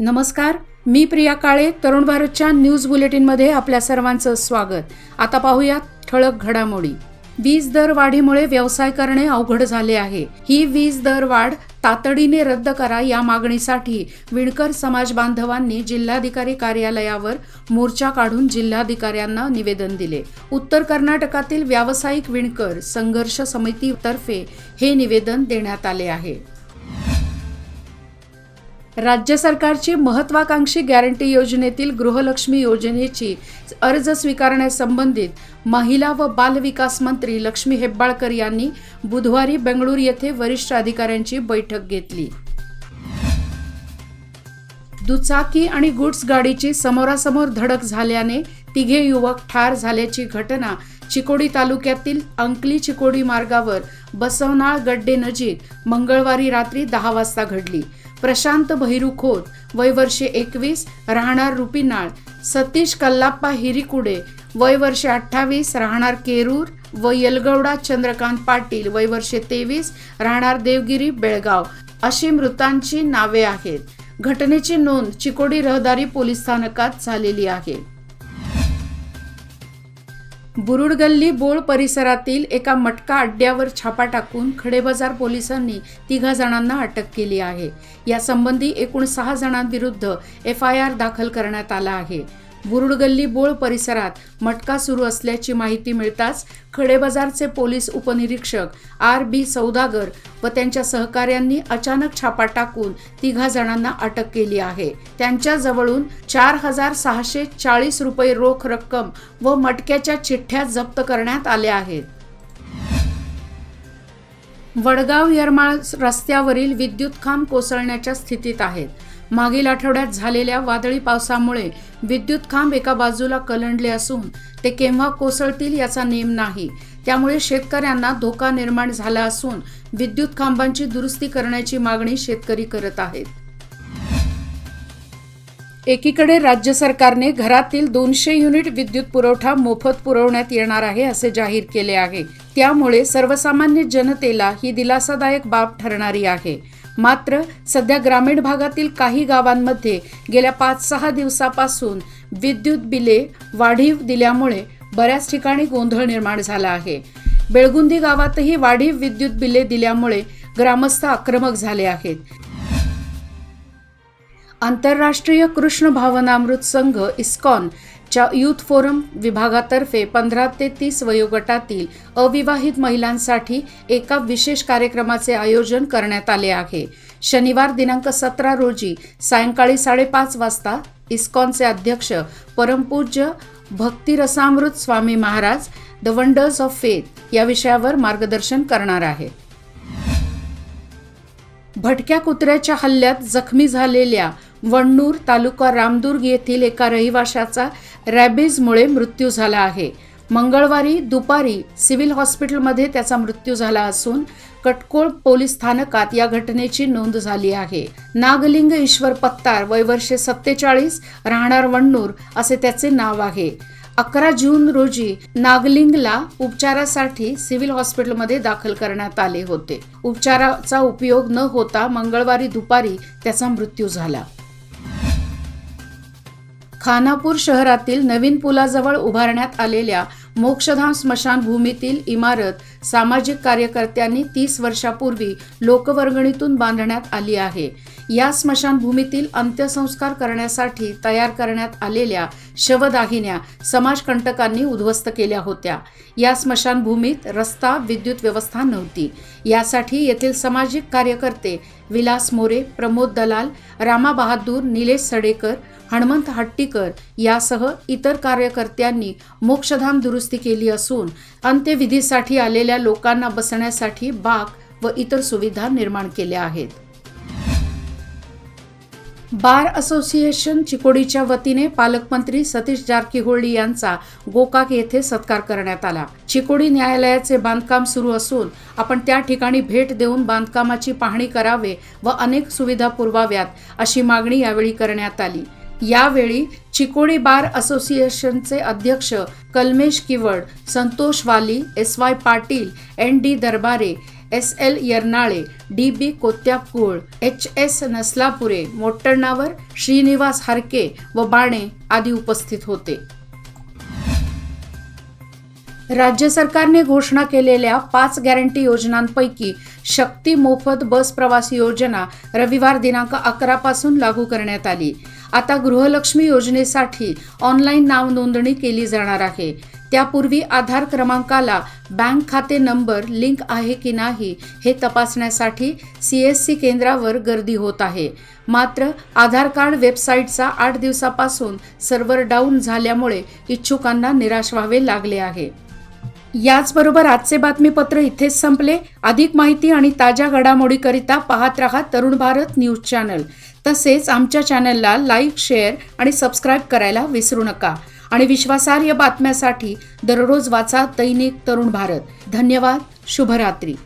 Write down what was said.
नमस्कार, मी प्रिया काळे. तरुण भारतच्या न्यूज बुलेटिनमध्ये आपल्या सर्वांचं स्वागत. आता पाहूयात ठळक घडामोडी. वीज दर वाढीमुळे व्यवसाय करणे अवघड झाले आहे. ही वीज दर वाढ तातडीने रद्द करा या मागणीसाठी विणकर समाज बांधवांनी जिल्हाधिकारी कार्यालयावर मोर्चा काढून जिल्हाधिकाऱ्यांना निवेदन दिले. उत्तर कर्नाटकातील व्यावसायिक विणकर संघर्ष समितीतर्फे हे निवेदन देण्यात आले आहे. राज्य सरकारची महत्वाकांक्षी गॅरंटी योजनेतील गृहलक्ष्मी योजनेची अर्ज स्वीकारण्यासंबंधित महिला व बाल विकास मंत्री लक्ष्मी हेब्बाळकर यांनी बुधवारी बेंगळूर येथे वरिष्ठ अधिकाऱ्यांची बैठक घेतली. दुचाकी आणि गुड्स गाडीची समोरासमोर धडक झाल्याने तिघे युवक ठार झाल्याची घटना चिकोडी तालुक्यातील अंकली चिकोडी मार्गावर बसवनाळ गड्डे नजीक मंगळवारी रात्री 10 वाजता घडली. प्रशांत भैरू खोत वय वर्षे 21 राहणार रुपीनाळ, सतीश कल्लाप्पा हिरीकुडे वय वर्षे 28 राहणार केरूर व यलगौडा चंद्रकांत पाटील वय वर्षे 23 राहणार देवगिरी बेळगाव अशी मृतांची नावे आहेत. घटनेची नोंद चिकोडी रहदारी पोलीस स्थानकात झालेली आहे. बुरुडगल्ली बोळ परिसरातील एका मटका अड्ड्यावर छापा टाकून खडेबाजार पोलिसांनी 3 जणांना अटक केली आहे. यासंबंधी एकूण 6 जणांविरुद्ध FIR दाखल करण्यात आला आहे. बुरुडगल्ली बोळ परिसरात मटका सुरू असल्याची माहिती मिळताच खडेबाजारचे पोलीस उपनिरीक्षक RB सौदागर व त्यांच्या सहकाऱ्यांनी अचानक छापा टाकून 3 जणांना अटक केली आहे. त्यांच्या जवळून 4,640 रुपये रोख रक्कम व मटक्याच्या चिठ्ठ्या जप्त करण्यात आल्या आहेत. वडगाव यरमाळ रस्त्यावरील विद्युत खांब कोसळण्याच्या स्थितीत आहेत. मागील आठवड्यात झालेल्या वादळी पावसामुळे विद्युत खांब एका बाजूला कलंडले असून ते केव्हा कोसळतील याचा नेम नाही. त्यामुळे शेतकऱ्यांना धोका निर्माण झाला असून विद्युत खांबांची दुरुस्ती करण्याची मागणी शेतकरी करत आहेत. एकीकडे राज्य सरकारने घरातील 200 युनिट विद्युत पुरवठा मोफत पुरवण्यात येणार आहे असे जाहीर केले आहे. त्यामुळे सर्वसामान्य जनतेला ही दिलासादायक बाब ठरणारी आहे. मात्र सध्या ग्रामीण भागातील काही गावांमध्ये गेल्या 5-6 दिवसापासून विद्युत बिले वाढीव दिल्यामुळे बऱ्याच ठिकाणी गोंधळ निर्माण झाला आहे. बेळगुंदी गावातही वाढीव विद्युत बिले दिल्यामुळे ग्रामस्थ आक्रमक झाले आहेत. आंतरराष्ट्रीय कृष्ण भावनामृत संघ इस्कॉन च्या युथ फोरम विभागातर्फे 15 ते 30 वयोगटातील अविवाहित महिलांसाठी एका विशेष कार्यक्रमाचे आयोजन करण्यात आले आहे. शनिवार दिनांक 17 रोजी सायंकाळी 5:30 वाजता इस्कॉनचे अध्यक्ष परमपूज्य Bhaktirasamrita Swami Maharaj the wonders of faith या विषयावर मार्गदर्शन करणार आहेत. भटक्या कुत्र्याच्या हल्ल्यात जखमी झालेल्या वण्णूर तालुका रामदुर्ग येथील एका रहिवाशाचा रॅबीजमुळे मृत्यू झाला आहे. मंगळवारी दुपारी सिव्हिल हॉस्पिटलमध्ये त्याचा मृत्यू झाला असून कटकोळ पोलीस स्थानकात या घटनेची नोंद झाली आहे. नागलिंग ईश्वर पत्तार वय वर्षे 47 राहणार वण्णूर असे त्याचे नाव आहे. 11 जून रोजी नागलिंगला उपचारासाठी सिव्हिल हॉस्पिटलमध्ये दाखल करण्यात आले होते. उपचाराचा उपयोग न होता मंगळवारी दुपारी त्याचा मृत्यू झाला. खानापूर शहरातील नवीन पुलाजवळ उभारण्यात आलेल्या मोक्षधाम स्मशानभूमीतील इमारत सामाजिक कार्यकर्त्यांनी 30 वर्षापूर्वी लोकवर्गणीतून बांधण्यात आली आहे. या स्मशानभूमीतील अंत्यसंस्कार करण्यासाठी तयार करण्यात आलेल्या शवदाहिन्या समाजकंटकांनी उद्ध्वस्त केल्या होत्या. या स्मशानभूमीत रस्ता, विद्युत व्यवस्था नव्हती. यासाठी येथील सामाजिक कार्यकर्ते विलास मोरे, प्रमोद दलाल, रामा बहादूर, निलेश सडेकर, हनुमंत हट्टीकर यासह इतर कार्यकर्त्यांनी मोक्षधाम दुरुस्ती केली असून अंत्यविधीसाठी आलेल्या लोकांना बसण्यासाठी बाक व इतर सुविधा निर्माण केल्या आहेत. बार असोसिएशन चिकोडीच्या वतीने पालकमंत्री सतीश जारकीहोळी यांचा गोकाक येथे सत्कार करण्यात आला. चिकोडी न्यायालयाचे बांधकाम सुरू असून आपण त्या ठिकाणी भेट देऊन बांधकामाची पाहणी करावे व अनेक सुविधा पुरवाव्यात अशी मागणी यावेळी करण्यात आली. यावेळी चिकोडी बार असोसिएशनचे अध्यक्ष कलमेश किवड, संतोष वाली, SY Patil, ND दरबारे, SL यर्नाळे, DB कोत्याकूळ, HS नसलापुरे, मोट्टण्णावर, Shrinivas हरके व बाणे आदी उपस्थित होते. राज्य सरकारने घोषणा केलेल्या 5 गॅरंटी योजनांपैकी शक्ती मोफत बस प्रवास योजना रविवार दिनांक 11 पासून लागू करण्यात आली. आता गृहलक्ष्मी योजनेसाठी ऑनलाईन नाव नोंदणी केली जाणार आहे. त्यापूर्वी आधार क्रमांकाला बँक खाते नंबर लिंक आहे की नाही हे तपासण्यासाठी CSC केंद्रावर गर्दी होत आहे. मात्र आधार कार्ड वेबसाईटचा 8 दिवसापासून सर्व्हर डाऊन झाल्यामुळे इच्छुकांना निराश व्हावे लागले आहे. याचबरोबर आजचे बातमीपत्र इथेच संपले. अधिक माहिती आणि ताज्या घडामोडीकरिता पाहत रहा तरुण भारत न्यूज चॅनल. तसेच आमच्या चॅनलला लाईक, शेअर आणि सबस्क्राईब करायला विसरू नका. आणि विश्वासार्ह बातम्यासाठी दररोज वाचा दैनिक तरुण भारत. धन्यवाद. शुभरात्री.